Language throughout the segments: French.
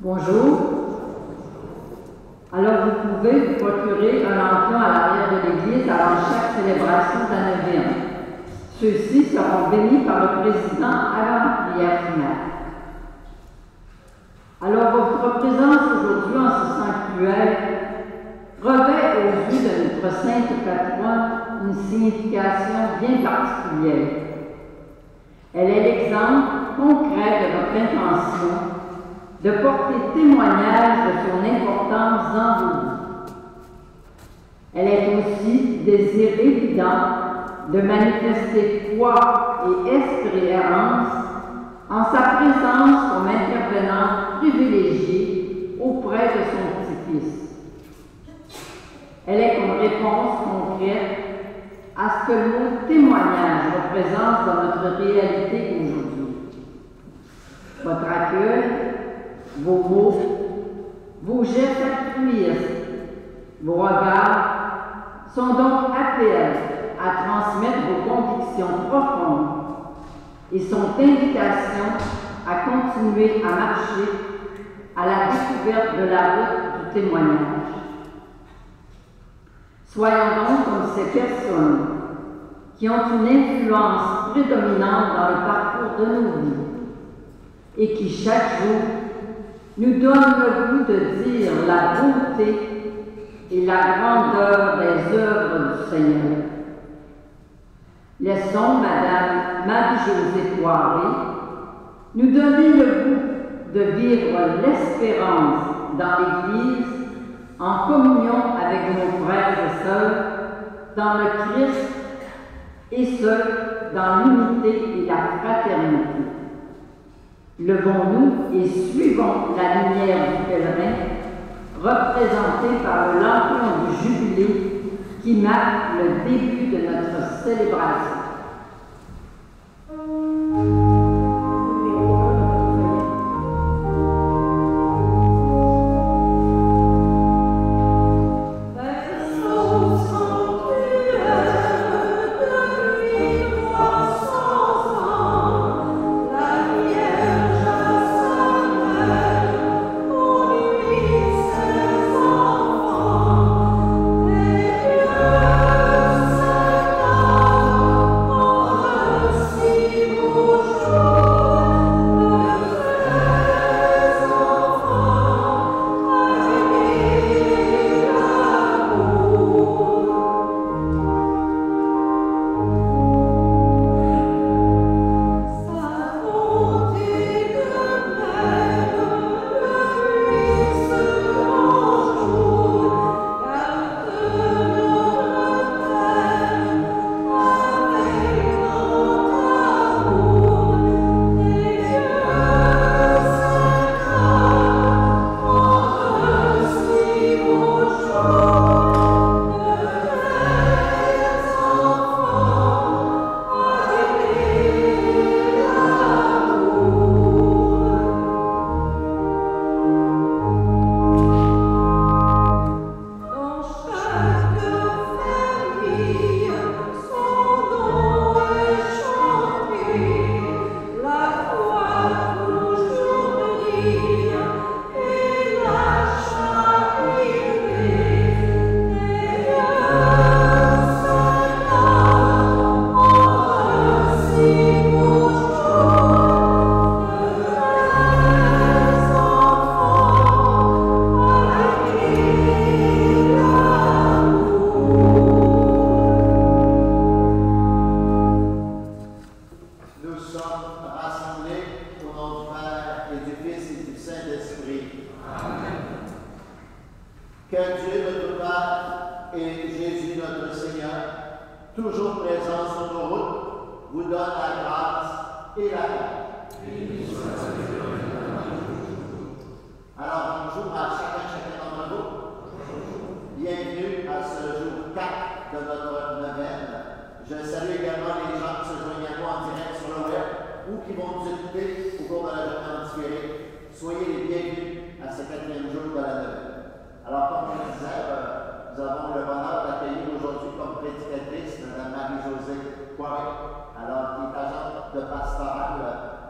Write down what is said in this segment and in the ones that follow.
Bonjour. Alors vous pouvez vous procurer un emploi à l'arrière de l'église avant chaque célébration de la neuvaine. Ceux-ci seront bénis par le président avant la prière finale. Alors votre présence aujourd'hui en ce sanctuaire revêt aux yeux de notre sainte patronne une signification bien particulière. Elle est l'exemple concret de notre intention de porter témoignage de son importance dans vos vies. Elle est aussi désir évident de manifester foi et espérance en sa présence comme intervenant privilégié auprès de son petit-fils. Elle est comme réponse concrète à ce que le mot témoignage représente dans notre réalité aujourd'hui. Votre accueil, vos mots, vos gestes altruistes, vos regards sont donc appels à transmettre vos convictions profondes et sont invitations à continuer à marcher à la découverte de la route du témoignage. Soyons donc comme ces personnes qui ont une influence prédominante dans le parcours de nos vies et qui chaque jour nous donnent le goût de dire la beauté et la grandeur des œuvres du Seigneur. Laissons Madame Marie-Josée Poiré nous donner le goût de vivre l'espérance dans l'Église en communion avec nos frères et sœurs dans le Christ et ce, dans l'unité et la fraternité. Levons-nous et suivons la lumière du pèlerin, représentée par le lampion du jubilé qui marque le début de notre célébration.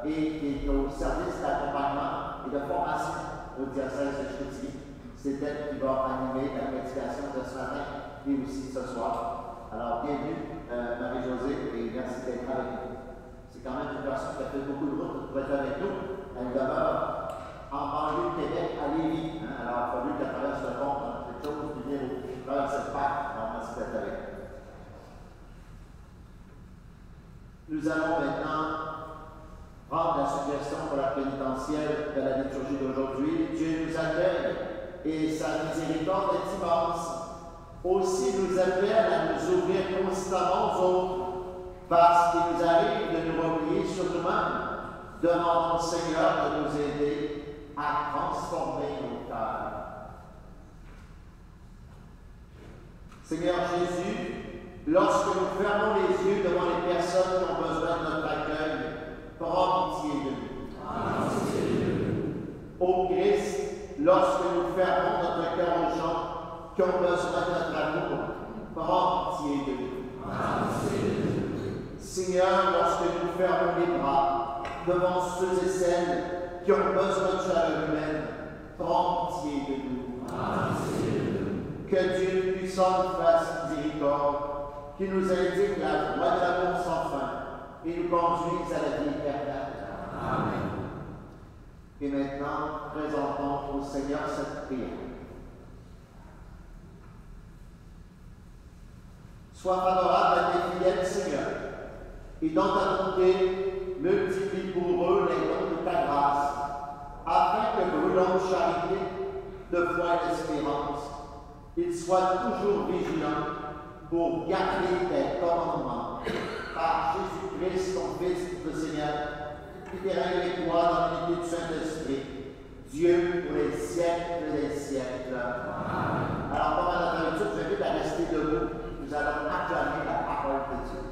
Et qui est au service d'accompagnement et de formation au diocèse de Chicoutimi. C'est elle qui va animer la méditation de ce matin et aussi ce soir. Alors, bienvenue, Marie-Josée, et merci d'être avec nous. C'est quand même une personne qui a fait beaucoup de route pour être avec nous. Elle demeure en banlieue de Québec, à Lévis. Alors, il a fallu qu'elle traverse le pont dans quelque chose, puis venir au travers de cette Pâques. Alors, merci d'être avec nous. Nous allons maintenant prendre la suggestion pour la pénitentielle de la liturgie d'aujourd'hui. Dieu nous accueille et sa miséricorde est immense. Aussi nous appelle à nous ouvrir constamment aux autres, parce qu'il nous arrive de nous replier sur nous-mêmes. Demandons au Seigneur de nous aider à transformer nos cœurs. Seigneur Jésus, lorsque nous fermons les yeux devant les personnes qui ont besoin de notre accueil, prends pitié de nous. Ô Christ, lorsque nous fermons notre cœur aux gens qui ont besoin de notre amour, prends pitié de nous. Seigneur, lorsque nous fermons les bras devant ceux et celles qui ont besoin de chaleur humaine, prends pitié de nous. Que Dieu puissant nous fasse miséricorde, qui nous indique la voie de l'amour sans fin et nous conduise à la vie éternelle. Amen. Et maintenant, présentons au Seigneur cette prière. Sois favorable à tes fidèles, Seigneur, et dans ta bonté, multiplie pour eux les dons de ta grâce, afin que, brûlant de charité, de foi et d'espérance, ils soient toujours vigilants pour garder tes commandements. Par Jésus-Christ, ton Fils, le Seigneur, qui règne avec toi dans l'unité du Saint-Esprit, Dieu pour les siècles des siècles. Amen. Alors, pendant notre lecture, je vous invite à rester debout. Nous allons acclamer la parole de Dieu.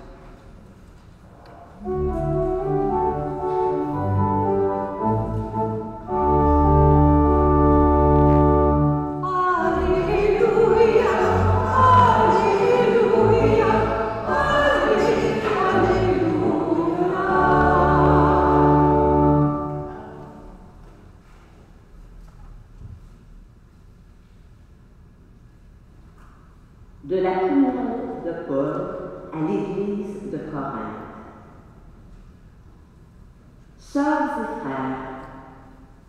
De la commande de Paul à l'Église de Corinthe. Sœurs et frères,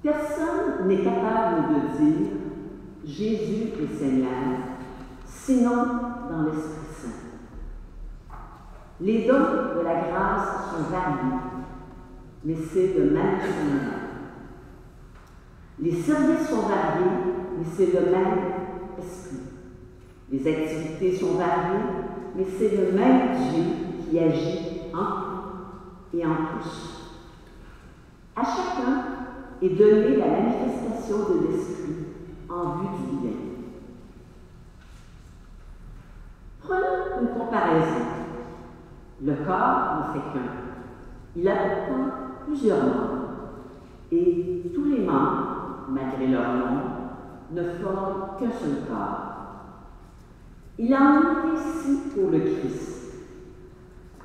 personne n'est capable de dire « Jésus est Seigneur » sinon dans l'Esprit Saint. Les dons de la grâce sont variés, mais c'est le même Seigneur. Les services sont variés, mais c'est le même Esprit. Les activités sont variées, mais c'est le même Dieu qui agit en tout et en tous. À chacun est donnée la manifestation de l'Esprit en vue du bien. Prenons une comparaison. Le corps ne fait qu'un. Il a pourtant plusieurs membres. Et tous les membres, malgré leur nom, ne forment qu'un seul corps. Il en est ainsi pour le Christ.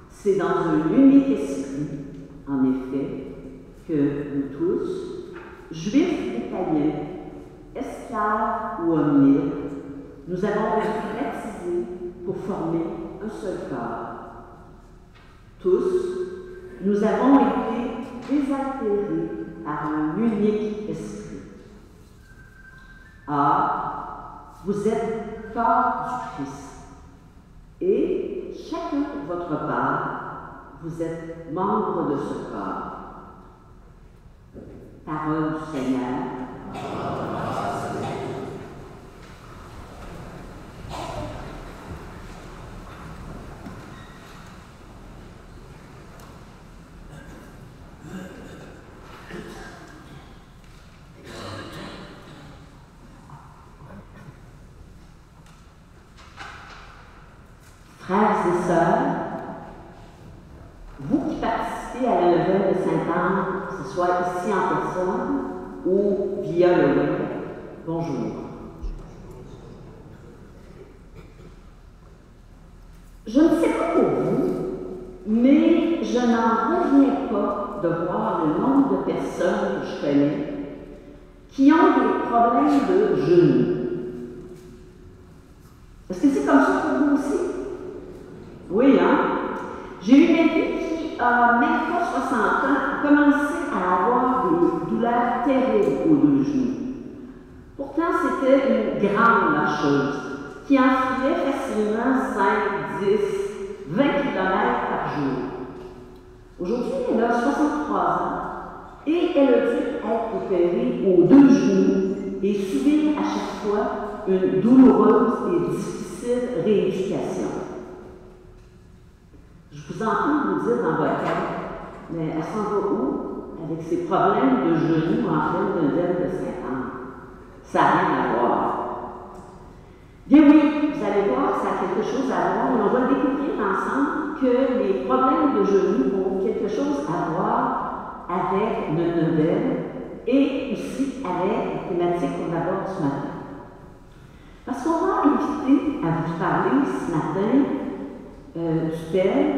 C'est dans un unique esprit, en effet, que nous tous, juifs et païens, esclaves ou hommes libres, nous avons été baptisés pour former un seul corps. Tous, nous avons été désaltérés par un unique esprit. Ah, vous êtes corps du Christ. Et chacun pour votre part, vous êtes membre de ce corps. Parole du Seigneur. Frères et sœurs, vous qui participez à la levée de Sainte-Anne, que ce soit ici en personne ou via le web, bonjour. Je ne sais pas pour vous, mais je n'en reviens pas de voir le nombre de personnes que je connais qui ont des problèmes de genoux. Est-ce que c'est comme ça pour vous aussi? Oui, hein? J'ai une amie qui, même pas 60 ans, a commencé à avoir des douleurs terribles aux deux genoux. Pourtant, c'était une grande marcheuse qui enfilait facilement 5, 10, 20 km par jour. Aujourd'hui, elle a 63 ans et elle a dû être opérée aux deux genoux et subir à chaque fois une douloureuse et difficile rééducation. Je vous entends vous dire dans votre tête, mais elle s'en va où avec ses problèmes de genoux en pleine vingtaine de 50 ans? Ça n'a rien à voir. Bien oui, vous allez voir, ça a quelque chose à voir et on va découvrir ensemble que les problèmes de genoux ont quelque chose à voir avec notre nouvelle et aussi avec la thématique qu'on aborde ce matin. Parce qu'on va inviter à vous parler ce matin du thème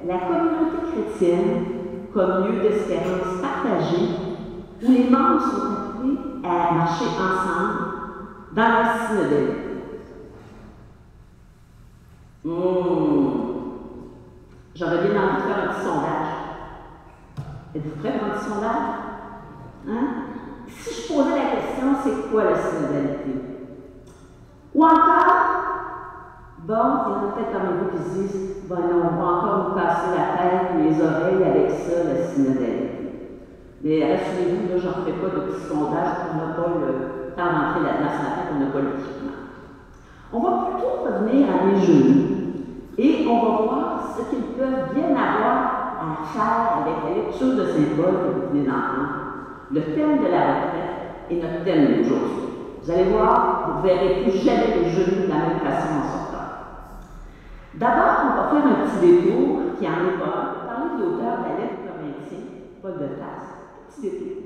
« La communauté chrétienne comme lieu d'espérance partagée où les membres sont appelés à marcher ensemble dans la synodalité. » J'aurais bien envie de faire un petit sondage. Êtes-vous prêts pour un petit sondage? Hein? Si je posais la question, c'est quoi la synodalité? Ou encore, bon, il y en a peut-être parmi vous qui se disent, ben non, on va encore nous casser la tête, les oreilles avec ça, la synodalité. Mais rassurez-vous, là, j'en ferai pas de petits sondages, on n'a pas le temps d'entrer là-dedans ce matin, on n'a pas l'équipement. On va plutôt revenir à mes genoux et on va voir ce qu'ils peuvent bien avoir à faire avec la lecture de symboles que vous venez d'entendre, le thème de la retraite et notre thème d'aujourd'hui. Vous allez voir, vous ne verrez plus jamais les genoux de la même façon en sortant. D'abord, on va faire un petit détour qui en est pas un, parler de l'auteur de la lettre aux Corinthiens, Paul de Tarse. Petit détour.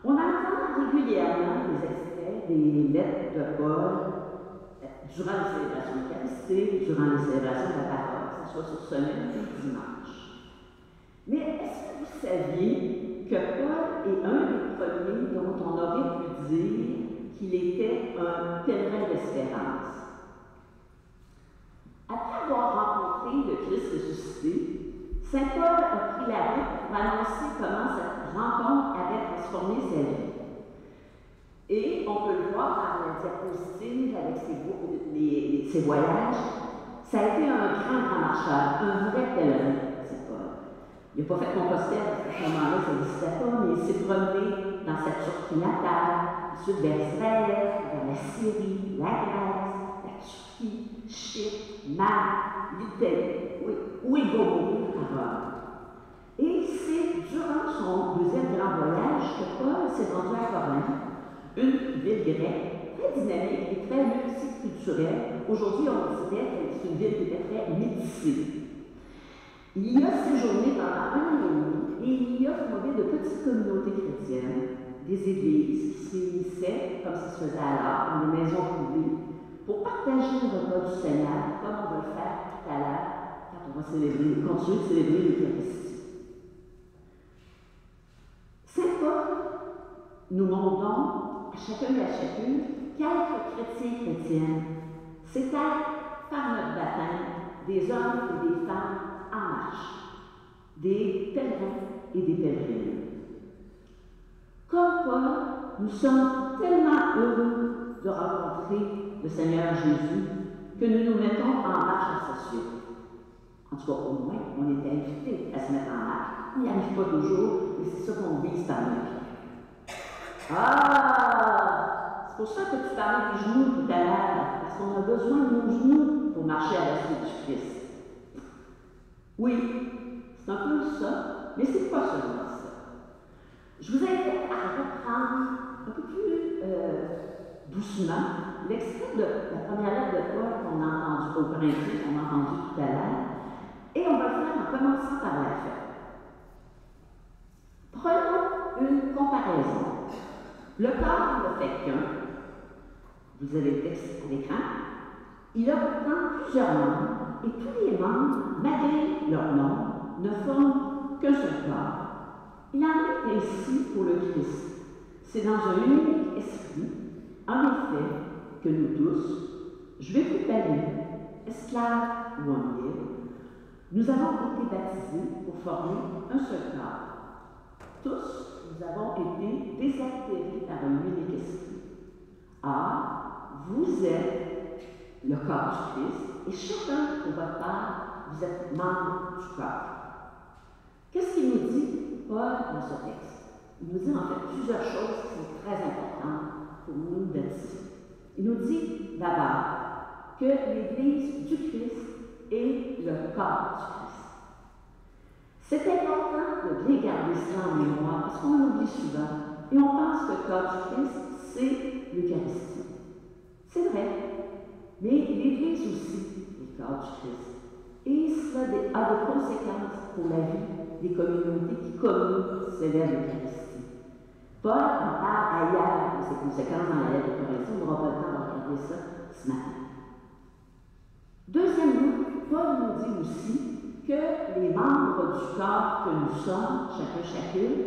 On entend régulièrement des extraits des lettres de Paul durant les célébrations eucharistiques, durant les célébrations de la parole, que ce soit sur semaine ou dimanche. Mais est-ce que vous saviez que Paul est un des premiers dont on aurait pu dire qu'il était un pèlerin d'espérance? Après avoir rencontré le Christ ressuscité, saint Paul a pris la route pour annoncer comment cette rencontre avait transformé sa vie. Et on peut le voir dans la diapositive avec ses voyages. Ça a été un grand marcheur, un vrai pèlerin, c'est Paul. Il n'a pas fait Compostelle, parce qu'à ce moment-là, ça n'existait pas, mais il s'est promené dans cette Turquie natale, ensuite vers Israël, vers la Syrie, la Grèce, la Turquie, Chypre, Malte, l'Italie, oui, où il va mourir à Rome. Et c'est durant son deuxième grand voyage que Paul s'est rendu à Corinthe, une ville grecque très dynamique et très multiculturelle. Aujourd'hui, on dirait que c'est une ville qui était très métissée. Il y a séjourné pendant 1 an et demi et il y a fondé de petites communautés chrétiennes, des églises qui se réunissaient, comme ça se faisait alors, dans des maisons privées, pour partager le repas du Seigneur, comme on va le faire tout à l'heure, quand on va continuer de célébrer l'Eucharistie. Saint Paul nous montre donc à chacun et à chacune qu'être chrétiennes, c'est être, par notre baptême, des hommes et des femmes en marche, des pèlerins et des pèlerines. Comme Paul, nous sommes tellement heureux de rencontrer le Seigneur Jésus que nous nous mettons en marche à sa suite. En tout cas, au moins, on est invités à se mettre en marche. Il n'y arrive pas toujours, mais c'est ça qu'on vise par notre vie. Ah! C'est pour ça que tu parlais des genoux tout à l'heure, parce qu'on a besoin de nos genoux pour marcher à la suite du Christ. Oui, c'est un peu ça, mais c'est pas seulement ça. Je vous invite à reprendre un peu plus doucement l'extrait de la première lettre de Paul qu'on a entendu au Corinthiens, qu'on a entendu tout à l'heure, et on va le faire en commençant par la fin. Prenons une comparaison. Le corps ne fait qu'un. Vous avez le texte à l'écran. Il a pourtant plusieurs membres, et tous les membres, malgré leur nom, ne forment qu'un seul corps. Il en est ainsi pour le Christ. c'est dans un unique esprit, en effet, que nous tous, juifs ou païens, esclaves ou en libre, nous avons été baptisés pour former un seul corps. Tous, nous avons été désaltérés par un unique esprit. Or, vous êtes le corps du Christ, et chacun pour votre part, vous êtes membre du corps. Qu'est-ce qu'il nous dit, Paul, dans ce texte? Il nous dit en fait plusieurs choses qui sont très importantes pour nous baptiser. Il nous dit d'abord que l'Église du Christ est le corps du Christ. C'est important de bien garder cela en mémoire parce qu'on l'oublie souvent et on pense que le corps du Christ, c'est l'Eucharistie. C'est vrai, mais l'Église aussi est le corps du Christ. Et cela a des conséquences pour la vie des communautés qui communent célèbrent l'Eucharistie. Paul en parle ailleurs de ces conséquences dans la lettre de Corinthiens, on n'aura pas le temps de regarder ça ce matin. Deuxièmement, Paul nous dit aussi que les membres du corps que nous sommes, chacune,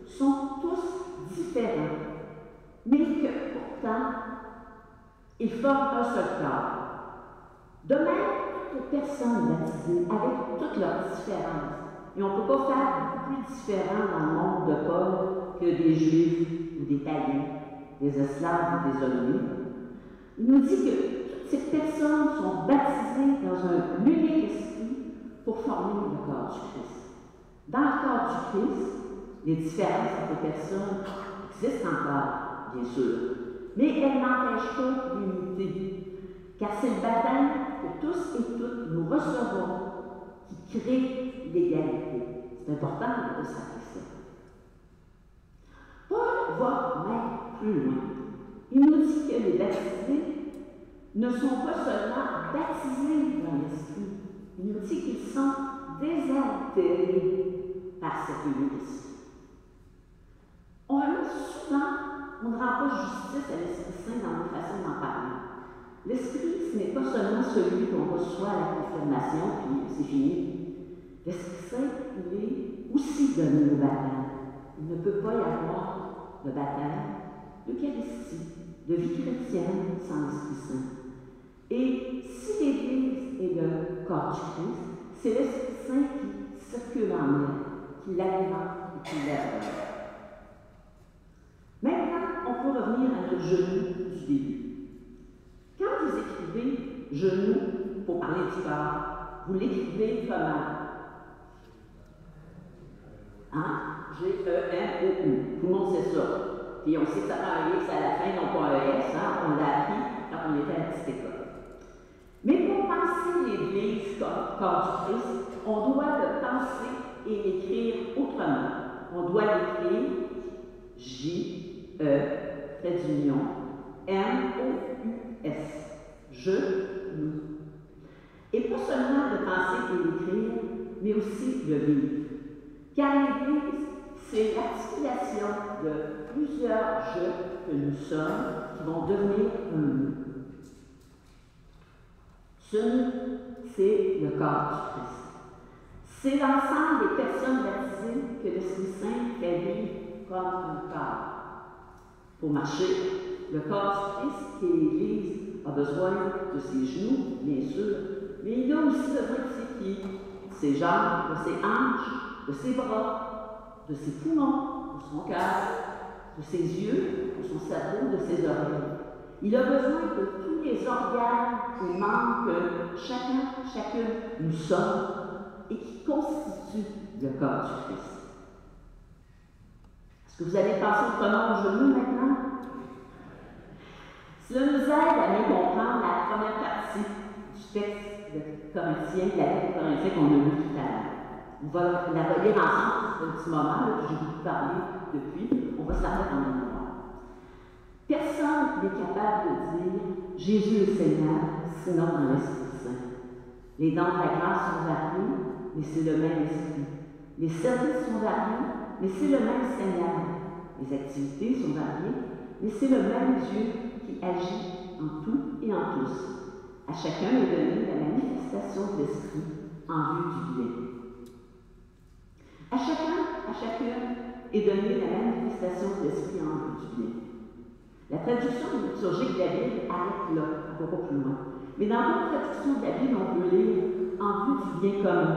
sont tous différents, mais que pourtant, ils forment un seul corps. De même, toutes les personnes baptisées, avec toutes leurs différences, et on ne peut pas faire beaucoup plus différent dans le monde de Paul que des Juifs ou des païens, des esclaves ou des hommes libres. Il nous dit que toutes ces personnes sont baptisées dans un unique esprit pour former le corps du Christ. Dans le corps du Christ, les différences entre les personnes existent encore, bien sûr, mais elles n'empêchent pas l'unité, car c'est le baptême que tous et toutes nous recevons qui crée l'égalité. C'est important de savoir ça. Paul va même plus loin. Il nous dit que les baptisés ne sont pas seulement baptisés dans l'esprit, il nous dit qu'ils sont désaltérés par cette unité. On ne rend pas justice à l'Esprit Saint dans nos façons d'en parler. L'Esprit, ce n'est pas seulement celui qu'on reçoit à la confirmation, puis c'est fini. L'Esprit Saint, il est aussi donné au baptême. Il ne peut pas y avoir de baptême, d'Eucharistie, de vie chrétienne sans l'Esprit Saint. Et si l'Église est le corps du Christ, c'est l'Esprit Saint qui circule en elle, qui l'alimente et qui l'aide. Maintenant, on peut revenir à notre genou du début. Quand vous écrivez genou pour parler du corps, vous l'écrivez comment? Hein? G-E-N-O-U. Tout le monde sait ça. Puis on sait que ça prend un X à la fin, non pas un S, hein? On l'a appris quand on était à la petite école. Mais pour penser l'Église comme corps du Christ, on doit le penser et l'écrire autrement. On doit l'écrire J-E, trait d'union, M-O-U-S. Je, nous. Et pas seulement de penser et l'écrire, mais aussi le vivre. Car l'Église, c'est l'articulation de plusieurs je que nous sommes qui vont devenir un nous. Ce nous, c'est le corps du Christ. C'est l'ensemble des personnes baptisées que l'Esprit Saint fait vivre comme un corps. Pour marcher, le corps du Christ, qui est l'Église, a besoin de ses genoux, bien sûr, mais il a aussi besoin de ses pieds, de ses jambes, de ses hanches, de ses bras, de ses poumons, de son cœur, de ses yeux, de son cerveau, de ses oreilles. Il a besoin de tous les organes et membres que chacune nous sommes et qui constituent le corps du Christ. Est-ce que vous allez passer autrement aux genoux maintenant? Cela nous aide à mieux comprendre la première partie du texte de Corinthiens, de la lettre de Corinthiens qu'on a lu tout à l'heure. On va la relire ensemble, c'est un petit moment, là, j'ai beaucoup parlé depuis, on va se la remettre en mémoire. Personne n'est capable de dire « Jésus est Seigneur » sinon dans l'Esprit Saint. Les dons de la grâce sont variés, mais c'est le même Esprit. Les services sont variés, mais c'est le même Seigneur. Les activités sont variées, mais c'est le même Dieu qui agit en tout et en tous. À chacun est donnée la manifestation de l'Esprit en vue du bien. À chacune, et donner la manifestation de l'esprit en vue du bien. La traduction liturgique de la Bible arrête là, on ne va pas plus loin. Mais dans d'autres traductions de la Bible, on peut lire en vue du bien commun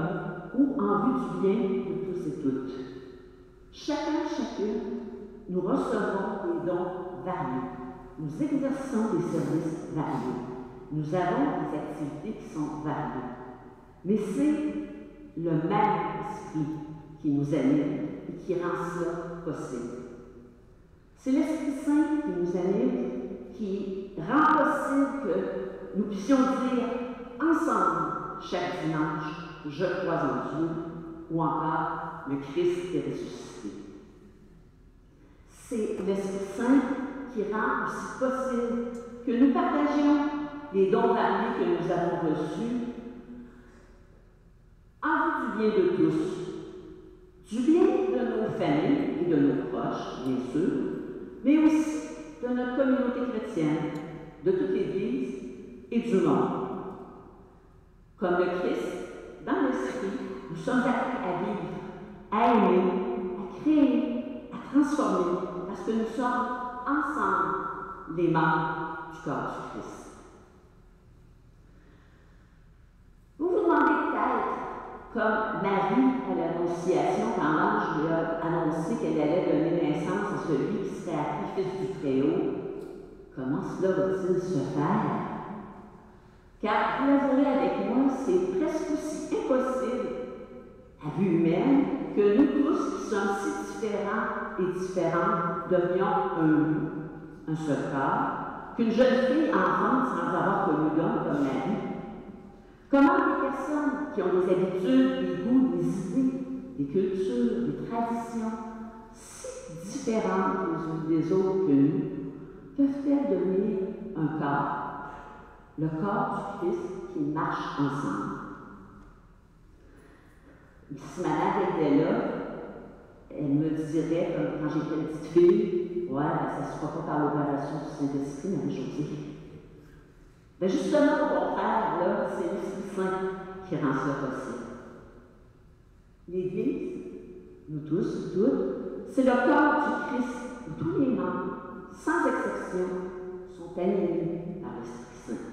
ou en vue du bien de tous et toutes. Chacune, nous recevons des dons variés. Nous exerçons des services variés. Nous avons des activités qui sont variées. Mais c'est le même esprit qui nous anime et qui rend cela possible. C'est l'Esprit Saint qui nous anime, qui rend possible que nous puissions dire ensemble chaque dimanche, je crois en Dieu, ou encore le Christ est ressuscité. C'est l'Esprit Saint qui rend aussi possible que nous partagions les dons variés que nous avons reçus en vue du bien de tous, du bien de nos familles et de nos proches, bien sûr, mais aussi de notre communauté chrétienne, de toute l'Église et du monde. Comme le Christ, dans l'Esprit, nous sommes appelés à vivre, à aimer, à créer, à transformer, parce que nous sommes ensemble les membres du corps du Christ. Vous vous demandez peut-être, comme Marie à l'Annonciation, quand l'ange lui a annoncé qu'elle allait donner naissance à celui qui serait appelé Fils du Très-Haut, comment cela va-t-il se faire? Car, vous l'avouerez avec moi, c'est presque aussi impossible à vue humaine que nous tous, qui sommes si différents et différentes, devenions un seul corps, qu'une jeune fille enfante sans avoir connu d'homme comme Marie. Comment des personnes qui ont des habitudes, des goûts, des idées, des cultures, des traditions si différentes les unes des autres que nous, peuvent-elles devenir un corps? Le corps du Christ qui marche ensemble. Si ma mère était là, elle me dirait, comme quand j'étais une petite fille, ouais, ça ne se fera pas par l'opération du Saint-Esprit, Marie-Josée. Ben justement, au contraire, là, c'est l'Esprit Saint qui rend cela possible. L'Église, nous tous, toutes, c'est le corps du Christ où tous les membres, sans exception, sont animés par l'Esprit Saint.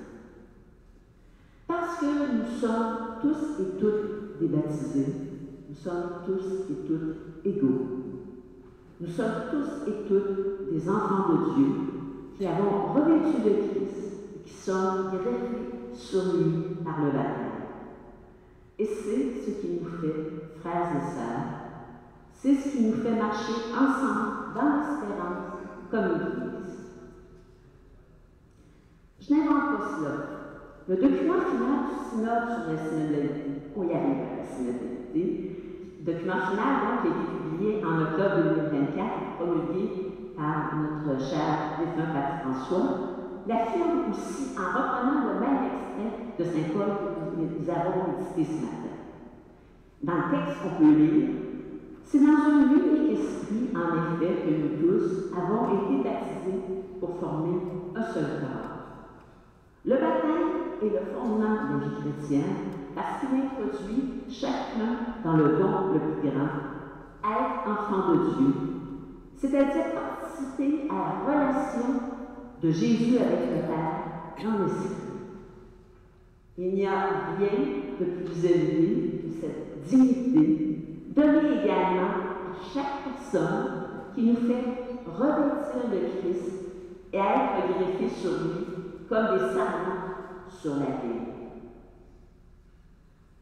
Parce que nous sommes tous et toutes des baptisés, nous sommes tous et toutes égaux. Nous sommes tous et toutes des enfants de Dieu qui avons revêtu de Christ et qui sommes greffés sur lui par le baptême. Et c'est ce qui nous fait frères et sœurs. C'est ce qui nous fait marcher ensemble dans l'espérance comme l'Église. Je n'invente pas cela. Le document final du synode sur la synodalité, on y arrive à la synodalité, le document final donc, qui a été publié en octobre 2024, promulgué par notre cher défunt Pape François, l'affirme aussi en reprenant le même extrait de Saint Paul que nous avons médité ce matin. Dans le texte, on peut lire « C'est dans un unique esprit, en effet, que nous tous avons été baptisés pour former un seul corps. Le baptême est le fondement de la vie chrétienne parce qu'il introduit chacun dans le don le plus grand, être enfant de Dieu, c'est-à-dire participer à la relation de Jésus avec le Père dans l'Esprit. Il n'y a rien de plus élevé que cette dignité donnée également à chaque personne qui nous fait revêtir le Christ et à être greffé sur lui comme des sarments sur la vie.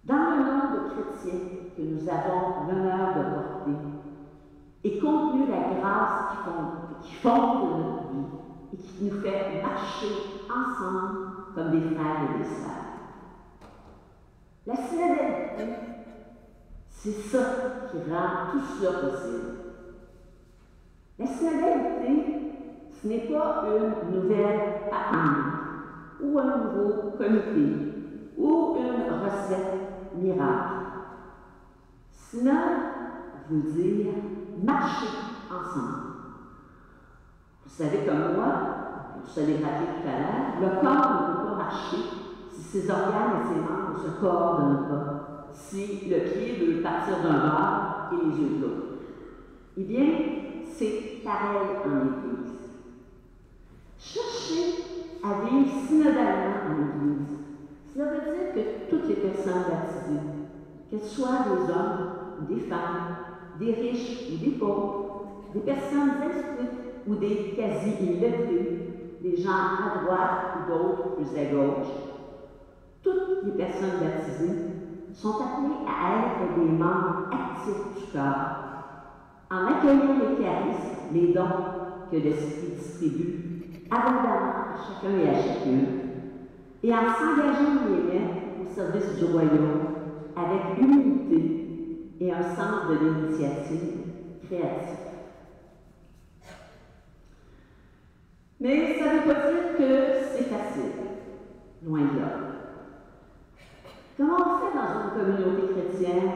Dans le nombre de chrétiens que nous avons l'honneur de porter, est contenue la grâce qui fonde notre vie et qui nous fait marcher ensemble comme des frères et des sœurs. La synodalité, c'est ça qui rend tout cela possible. La synodalité, ce n'est pas une nouvelle patente ou un nouveau comité ou une recette miracle. Synode veut dire marcher ensemble. Vous savez comme moi, je l'ai rappelé tout à l'heure, le corps ne peut pas marcher si ses organes et ses membres ne se coordonnent pas, si le pied veut partir d'un bord et les yeux de l'autre. Eh bien, c'est pareil en Église. Cherchez à vivre synodalement en Église. Cela veut dire que toutes les personnes baptisées, qu'elles soient des hommes ou des femmes, des riches ou des pauvres, des personnes instruites ou des quasi-illettrés, des gens à droite ou d'autres plus à gauche, toutes les personnes baptisées sont appelées à être des membres actifs du corps, en accueillant les charismes, les dons que l'Esprit distribue abondamment à chacun et à chacune, et en s'engageant les mettre au service du royaume avec humilité et un sens de l'initiative créative. Mais ça ne veut pas dire que c'est facile, loin de là. Comment on fait dans une communauté chrétienne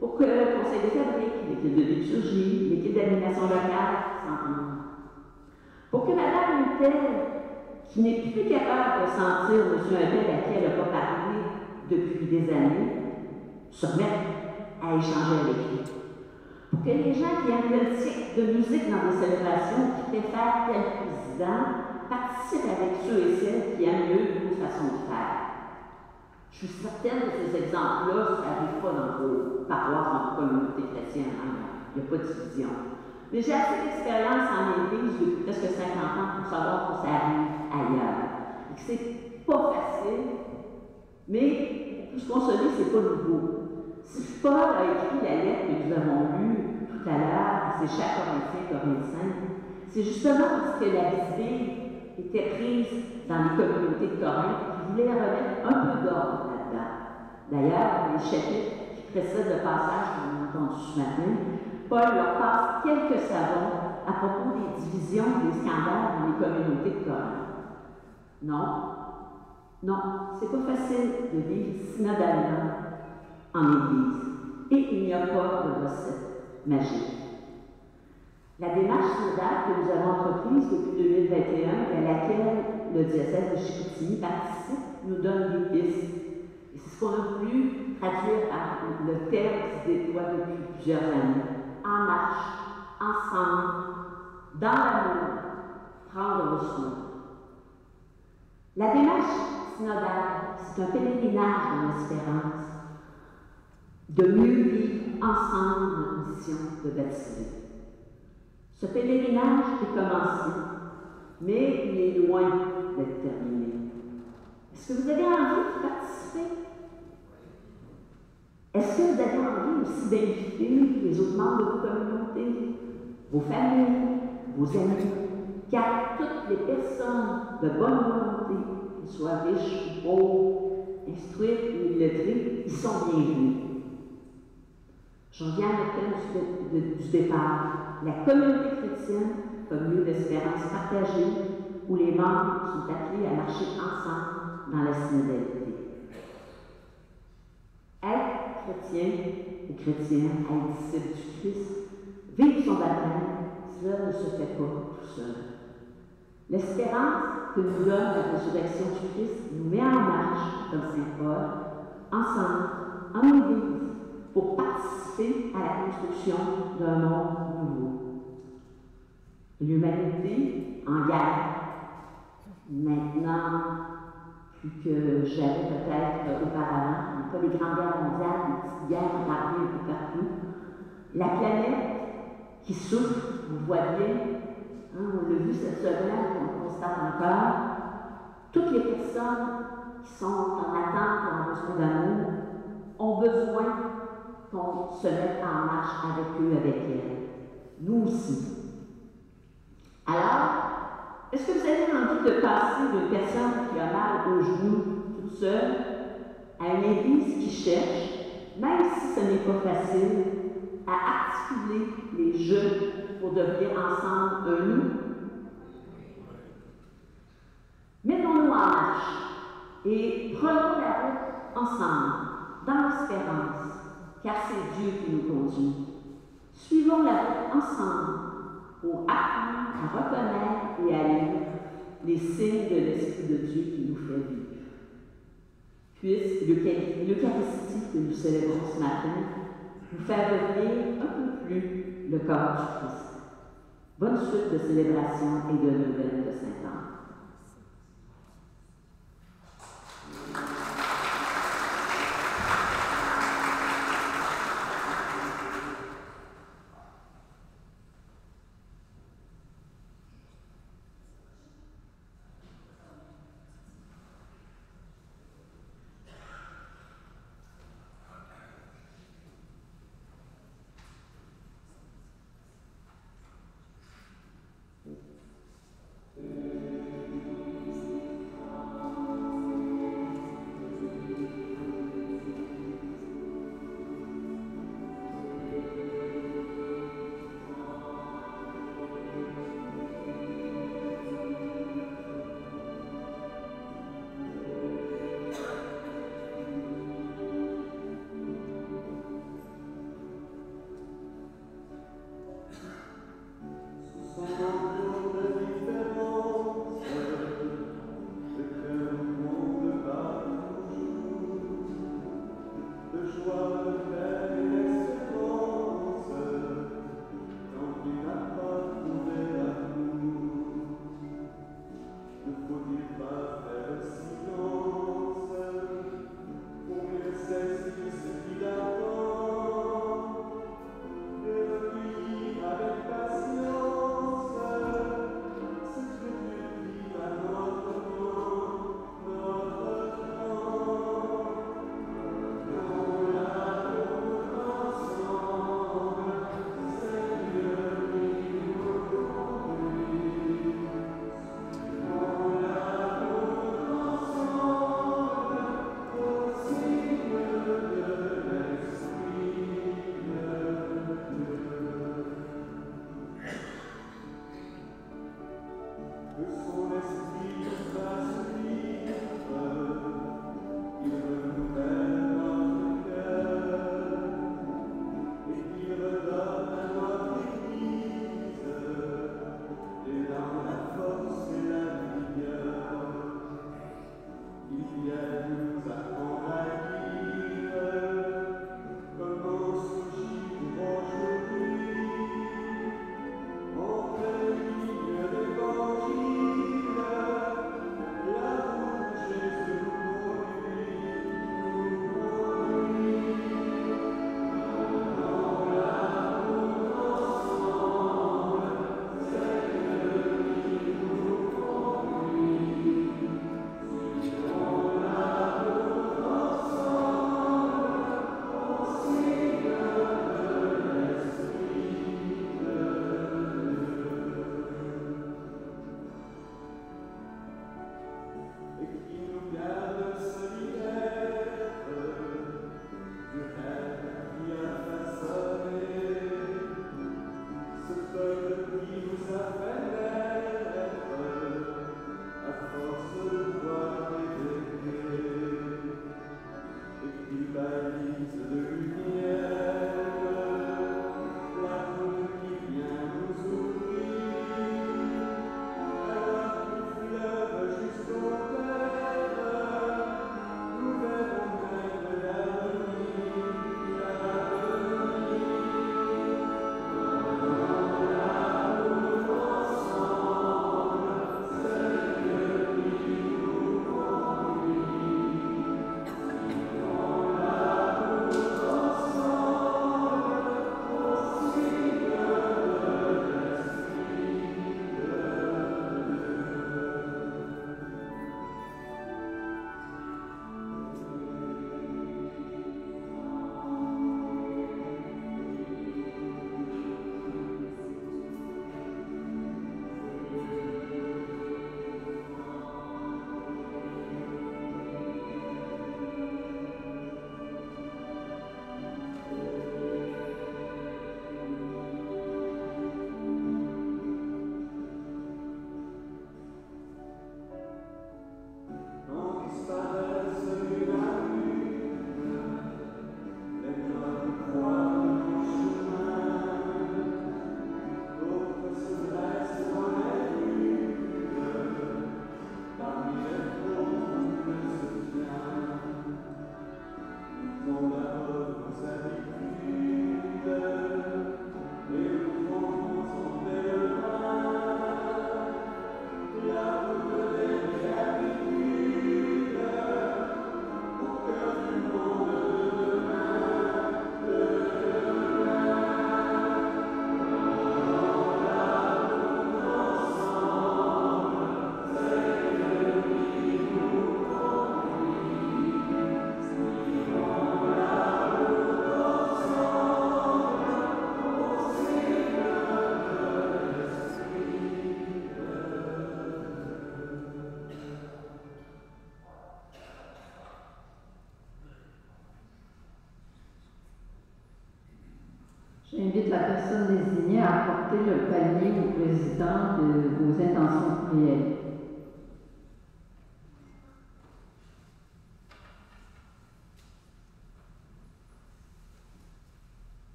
pour que le conseil des fabriques, l'équipe de liturgie, l'équipe d'animation locale s'entendent? Pour que madame une telle qui n'est plus capable de sentir monsieur un tel à qui elle n'a pas parlé depuis des années se remette à échanger avec lui? Pour que les gens qui aiment le type de musique dans des célébrations, qui préfèrent tel président, participent avec ceux et celles qui aiment mieux une façon de faire. Je suis certaine que ces exemples-là, ça n'arrive pas dans vos paroisses, dans vos communautés chrétiennes. Il n'y a pas de division. Mais j'ai assez d'expérience en Église depuis presque 50 ans pour savoir que ça arrive ailleurs. Et que c'est pas facile, mais pour se consoler, c'est pas nouveau. Si Paul a écrit la lettre que nous avons lue tout à l'heure à ces chers Corinthiens, c'est justement parce que la visée était prise dans les communautés de Corinthe qui voulait remettre un peu d'ordre là-dedans. D'ailleurs, les chapitres qui précèdent le passage qu'on a entendu ce matin, Paul leur passe quelques savons à propos des divisions et des scandales dans les communautés de Corinthe. Non, c'est pas facile de vivre synodalement en Église. Et il n'y a pas de recette magique. La démarche synodale que nous avons entreprise depuis 2021 et à laquelle le diocèse de Chicoutimi participe nous donne des pistes. Et c'est ce qu'on a voulu traduire par le terme qui se déploie depuis plusieurs années. En marche, ensemble, dans l'amour, prendre soin. La démarche synodale, c'est un pèlerinage dans l'espérance de mieux vivre ensemble notre mission de baptiser. Ce pèlerinage est commencé, mais il est loin d'être terminé. Est-ce que vous avez envie de participer? Est-ce que vous avez envie aussi d'inviter les autres membres de vos communautés, vos familles, vos amis? Car toutes les personnes de bonne volonté, qu'elles soient riches ou pauvres, instruites ou illettrées, ils sont bienvenus. Je reviens à notre thème du départ. La communauté chrétienne comme lieu d'espérance partagée où les membres sont appelés à marcher ensemble dans la synodalité. Être chrétien ou chrétienne, être disciple du Christ, vivre son baptême, cela ne se fait pas tout seul. L'espérance que nous donne la résurrection du Christ nous met en marche, comme Saint Paul, ensemble, en Église, pour participer à la construction d'un monde nouveau. L'humanité en guerre, maintenant, plus que jamais peut-être auparavant, pas les grandes guerres mondiales, les petites guerres en un peu partout. La planète qui souffre, vous voyez, on l'a vu cette semaine, on constate encore, toutes les personnes qui sont en attente et en besoin d'amour ont besoin qu'on se mette en marche avec eux, avec elles. Nous aussi. Alors, est-ce que vous avez envie de passer d'une personne qui a mal au genou toute seule à une église qui cherche, même si ce n'est pas facile, à articuler les jeux pour devenir ensemble un nous? Mettons-nous en marche et prenons la route ensemble, dans l'espérance, car c'est Dieu qui nous conduit. Suivons la route ensemble pour apprendre à reconnaître et à lire les signes de l'Esprit de Dieu qui nous fait vivre. Puisse l'Eucharistie que nous célébrons ce matin nous faire devenir un peu plus le corps du Christ. Bonne suite de célébration et de nouvelles de Saint-Anne. personnes désignées à apporter le panier au président de vos intentions courriel.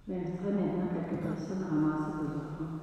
J'inviterai maintenant quelques personnes à ramasser vos offrandes.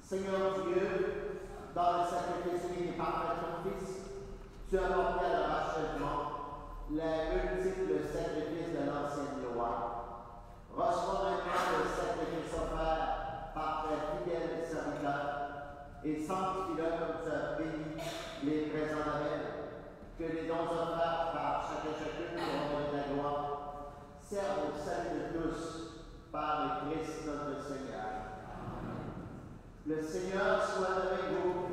Seigneur Dieu, dans le sacrifice unique et parfait de ton Fils, tu as porté à leur achèvement les multiples sacrifices de l'ancienne loi. Reçois maintenant le sacrifice offert par tes fidèles serviteurs et sanctifie-le comme tu as béni les présents d'Abel, que les dons offerts par chacun chacune pour donner la gloire servent au salut de tous par le Christ notre Seigneur. Le Seigneur soit avec vous.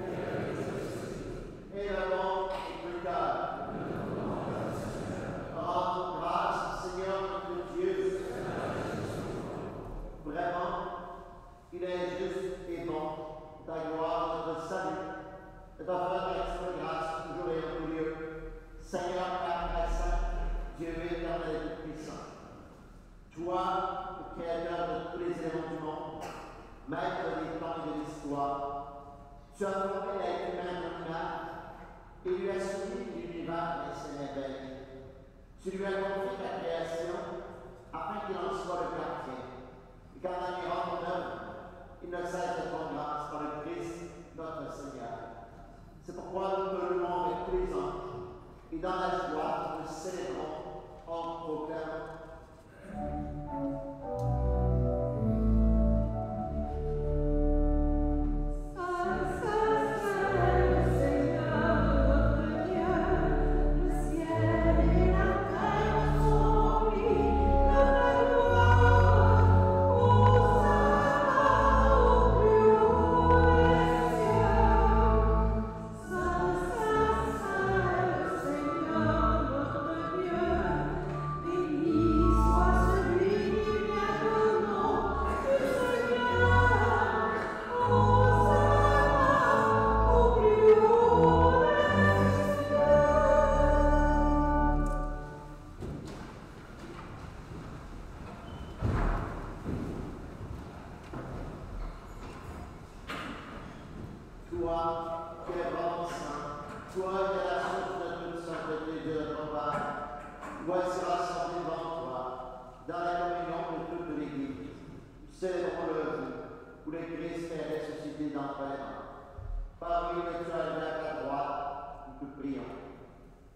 Et le monde est plus calme. Rendons grâce au Seigneur notre Dieu. Vraiment, il est juste et bon, ta gloire, notre salut, et ta faire de grâce toujours et en tout lieu. Seigneur, Père Saint, Dieu éternel et tout-puissant, toi, le Créateur de tous les éléments du monde, Maître des temps et de l'histoire, tu as formé l'être humain nominal et lui as soumis l'univers et ses merveilles. Tu lui as confié ta création afin qu'il en soit le gardien. Et quand on y rend ton œuvre, il ne cesse de ton grâce par le Christ, notre Seigneur. C'est pourquoi nous te louons avec tous les anges et dans la joie, nous célébrons en proclamant. Seigneur, notre voici rassemblés devant toi, dans la communion de toute l'Église. Célébrons le jour où le Christ est ressuscité d'entre les morts. Par lui que tu as levé à ta droite, nous te prions.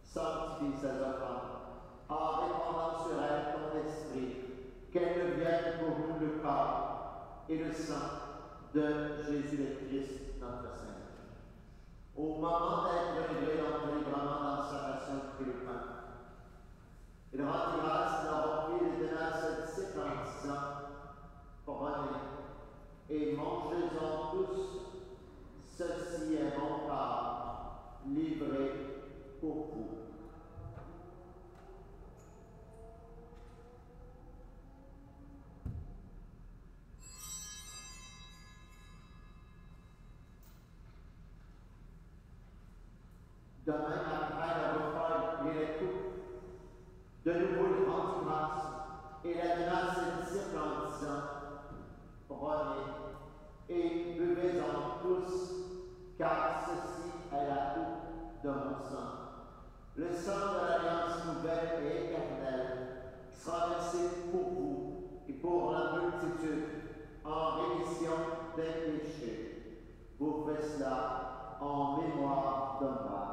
Sanctifie ces offrandes, en répandant sur elles ton esprit, qu'elles deviennent pour nous le corps et le sang de Jésus le Christ, notre Seigneur. Au moment d'être livré dans librement dans sa passion prit le pain. Il rendit grâce d'avoir pris les tenaces disciples en disant, prenez et mangez-en tous, ceci est mon corps, livré pour vous. Demain, après le repas et les coupes, de nouveau il rendit grâce et la donna à ses disciples en disant, prenez et buvez-en tous, car ceci est la coupe de mon sang. Le sang de l'alliance nouvelle et éternelle, qui sera versé pour vous et pour la multitude en rémission des péchés. Vous faites cela en mémoire de moi.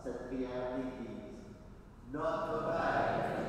Cette prière d'Église. Notre Père,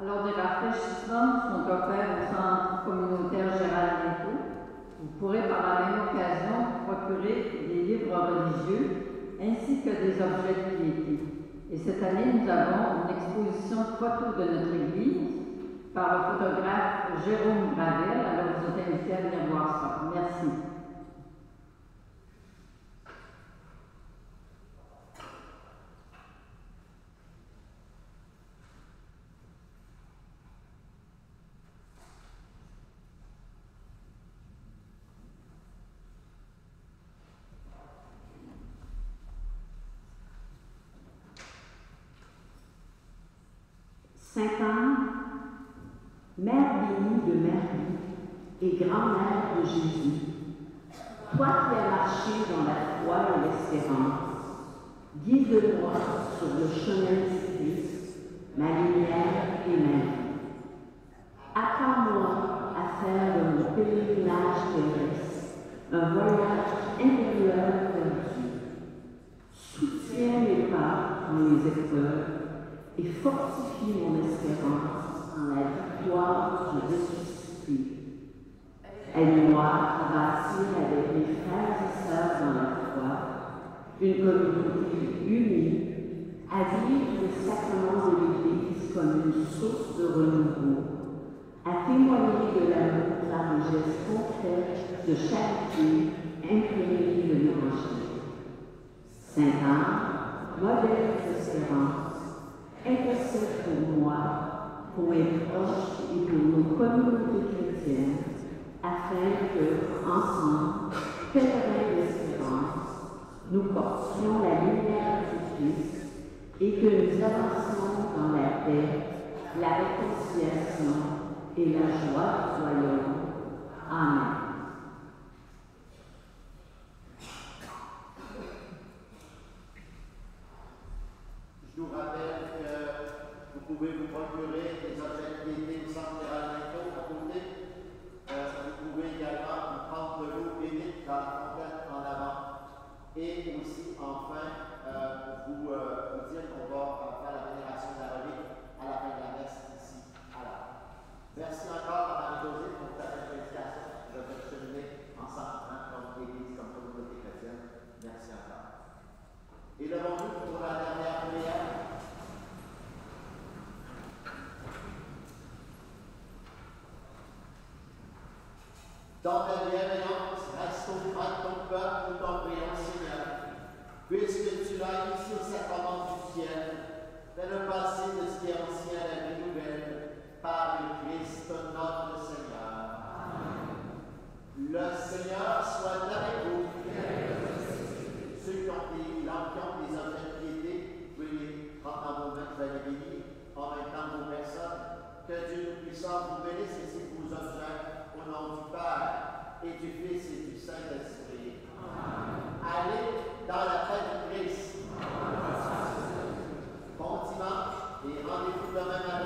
Alors, des rafraîchissements sont offerts au centre communautaire Gérald Linteau. Vous pourrez par la même occasion procurer des livres religieux ainsi que des objets de piété. Et cette année, nous avons une exposition de photos de notre église par le photographe Jérôme Gravel. Alors, vous êtes invités à venir voir ça. Merci. Sainte-Anne, Mère bénie de Marie et grand-mère de Jésus, toi qui as marché dans la foi et l'espérance, guide-moi sur le chemin du Christ, ma lumière et ma vie. Apprends-moi à faire de mon pèlerinage terrestre un voyage intérieur vers Dieu. Soutiens mes pas dans les épreuves et fortifie mon espérance en la victoire du ressuscité. Aide-moi à bâtir avec mes frères et sœurs dans la foi une communauté unie, à vivre les sacrements de l'Église comme une source de renouveau, à témoigner de l'amour par des gestes concrets de charité imprégnés de l'Évangile. Sainte-Anne, modèle d'espérance, intercède pour moi, pour mes proches et pour nos communautés chrétiennes, afin que, ensemble, pèlerins d'espérance, nous portions la lumière du Christ et que nous avancions dans la paix, la réconciliation et la joie du royaume. Amen. Je vous rappelle que vous pouvez vous procurer des objets de piété au centre Gérald à côté. Vous pouvez également vous prendre de l'eau bénite dans la fontaine en avant. Et aussi, enfin, vous dire qu'on va faire la vénération de la relique à la fin de la messe ici à la. Merci encore à Marie-Josée pour ta prédication. Je vais cheminer ensemble comme Église, comme communauté chrétienne. Merci encore. Et levons-nous pour la dernière prière. Dans ta bienveillance, reste auprès de ton peuple, nous t'en prions, Seigneur. Puisque tu l'as mis sur sa commande du ciel, fais-le passer de ce qui est ancien à la vie nouvelle, par le Christ notre Seigneur. Amen. Le Seigneur soit avec vous. Ceux qui ont des objets de piété, veuillez prendre dans vos mains, vous allez bénir en même temps vos personnes. Que Dieu nous puissant vous bénisse ici vos objets au nom du Père et du Fils et du Saint-Esprit. Allez dans la paix du Christ. Bon dimanche et rendez-vous demain matin.